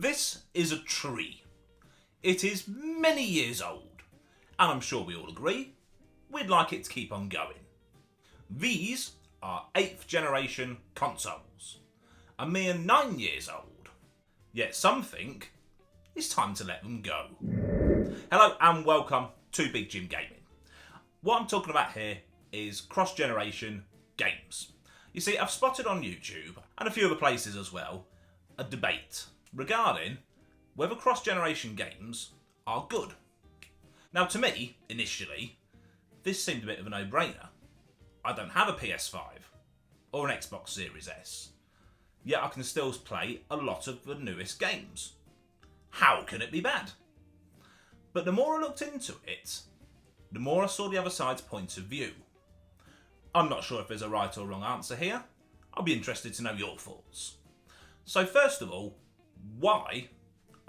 This is a tree. It is many years old, and I'm sure we all agree we'd like it to keep on going. These are 8th generation consoles, a mere 9 years old, yet some think it's time to let them go. Hello and welcome to Big Jim Gaming. What I'm talking about here is cross-generation games. You see, I've spotted on YouTube, and a few other places as well, a debate regarding whether cross-generation games are good. Now to me, initially, this seemed a bit of a no-brainer. I don't have a PS5 or an Xbox Series S, yet I can still play a lot of the newest games. How can it be bad? But the more I looked into it, the more I saw the other side's point of view. I'm not sure if there's a right or wrong answer here. I'll be interested to know your thoughts. So first of all, why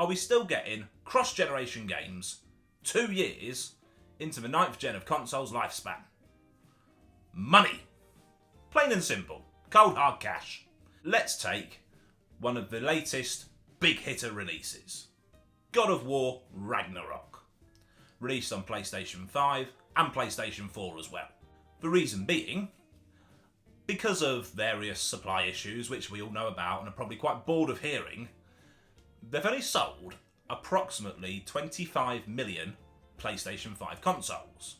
are we still getting cross-generation games 2 years into the 9th gen of consoles' lifespan? Money. Plain and simple. Cold hard cash. Let's take one of the latest big hitter releases. God of War Ragnarok. Released on PlayStation 5 and PlayStation 4 as well. The reason being, because of various supply issues which we all know about and are probably quite bored of hearing, they've only sold approximately 25 million PlayStation 5 consoles.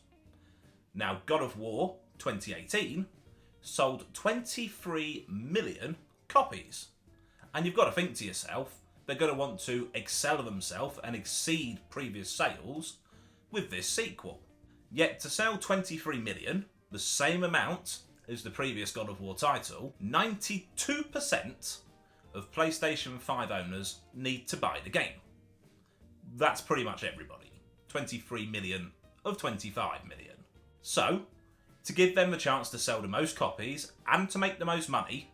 Now, God of War 2018 sold 23 million copies. And you've got to think to yourself, they're going to want to excel themselves and exceed previous sales with this sequel. Yet to sell 23 million, the same amount as the previous God of War title, 92% of PlayStation 5 owners need to buy the game. That's pretty much everybody. 23 million of 25 million. So, to give them the chance to sell the most copies and to make the most money,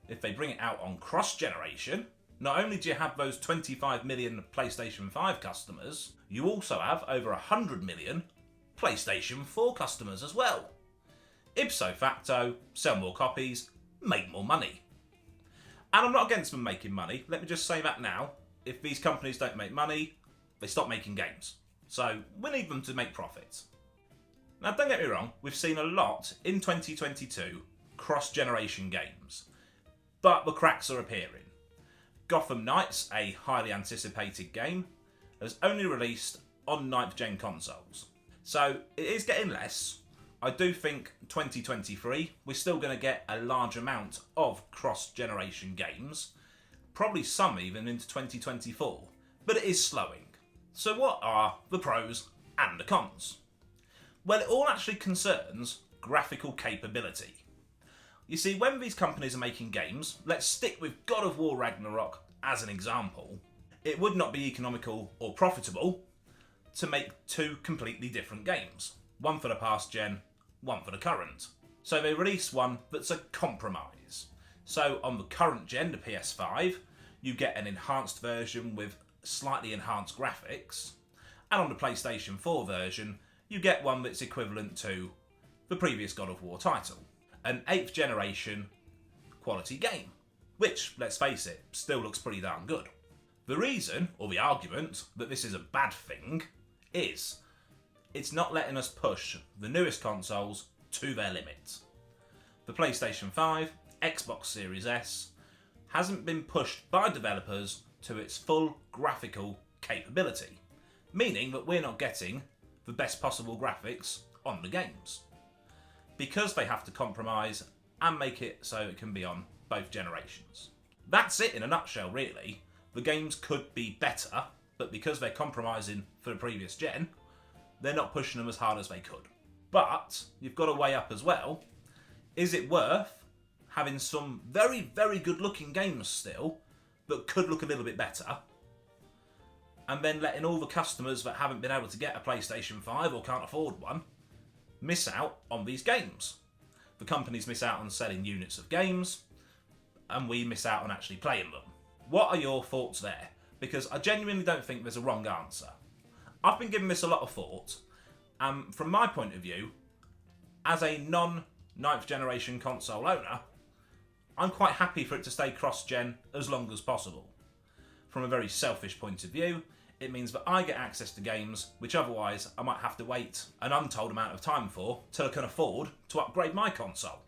if they bring it out on cross-generation, not only do you have those 25 million PlayStation 5 customers, you also have over 100 million PlayStation 4 customers as well. Ipso facto, sell more copies, make more money. And I'm not against them making money, let me just say that now. If these companies don't make money, they stop making games. So we need them to make profits. Now don't get me wrong, we've seen a lot in 2022 cross-generation games. But the cracks are appearing. Gotham Knights, a highly anticipated game, has only released on 9th gen consoles. So it is getting less. I do think 2023 we're still going to get a large amount of cross-generation games, probably some even into 2024, but it is slowing. So what are the pros and the cons? Well, it all actually concerns graphical capability. You see, when these companies are making games, let's stick with God of War Ragnarok as an example, it would not be economical or profitable to make two completely different games. One for the past gen, one for the current. So they release one that's a compromise. So on the current gen, the PS5, you get an enhanced version with slightly enhanced graphics. And on the PlayStation 4 version, you get one that's equivalent to the previous God of War title. An 8th generation quality game, which, let's face it, still looks pretty darn good. The reason, or the argument, that this is a bad thing is it's not letting us push the newest consoles to their limit. The PlayStation 5, Xbox Series S hasn't been pushed by developers to its full graphical capability, meaning that we're not getting the best possible graphics on the games, because they have to compromise and make it so it can be on both generations. That's it in a nutshell, really. The games could be better, but because they're compromising for the previous gen, they're not pushing them as hard as they could. But you've got to weigh up as well, is it worth having some very, very good looking games still that could look a little bit better, and then letting all the customers that haven't been able to get a PlayStation 5 or can't afford one miss out on these games? The companies miss out on selling units of games, and we miss out on actually playing them. What are your thoughts there? Because I genuinely don't think there's a wrong answer. I've been giving this a lot of thought, and from my point of view, as a non-9th generation console owner, I'm quite happy for it to stay cross-gen as long as possible. from a very selfish point of view, it means that I get access to games which otherwise I might have to wait an untold amount of time for till I can afford to upgrade my console.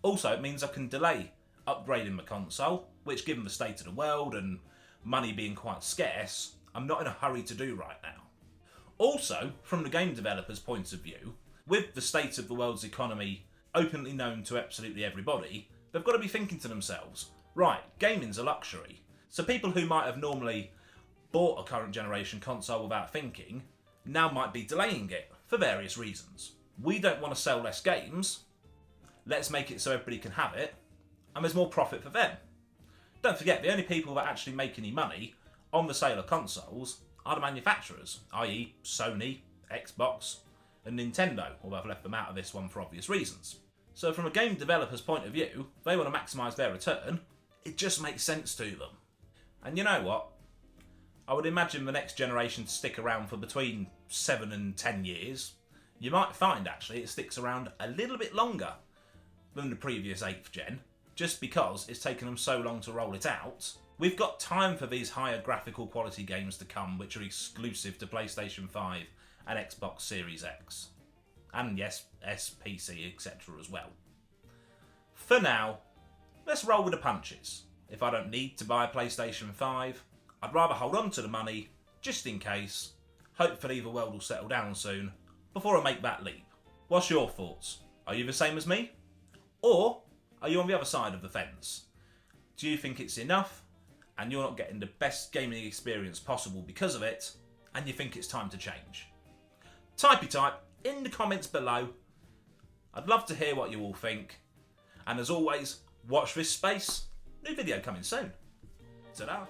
Also, it means I can delay upgrading my console, which given the state of the world and money being quite scarce, I'm not in a hurry to do right now. Also, from the game developer's point of view, with the state of the world's economy openly known to absolutely everybody, they've got to be thinking to themselves, right, gaming's a luxury. So people who might have normally bought a current generation console without thinking, now might be delaying it for various reasons. We don't want to sell less games, let's make it so everybody can have it, and there's more profit for them. Don't forget, the only people that actually make any money on the sale of consoles are the manufacturers, i.e. Sony, Xbox, and Nintendo, although I've left them out of this one for obvious reasons. So from a game developer's point of view, they want to maximise their return, it just makes sense to them. And you know what? I would imagine the next generation to stick around for between 7 and 10 years. You might find actually it sticks around a little bit longer than the previous 8th gen, just because it's taken them so long to roll it out. We've got time for these higher graphical quality games to come, which are exclusive to PlayStation 5 and Xbox Series X. And yes, SPC, etc. as well. For now, let's roll with the punches. If I don't need to buy a PlayStation 5, I'd rather hold on to the money, just in case. Hopefully the world will settle down soon, before I make that leap. What's your thoughts? Are you the same as me? Or are you on the other side of the fence? Do you think it's enough, and you're not getting the best gaming experience possible because of it, and you think it's time to change? Type in the comments below. I'd love to hear what you all think. And as always, watch this space. New video coming soon. Ta-da!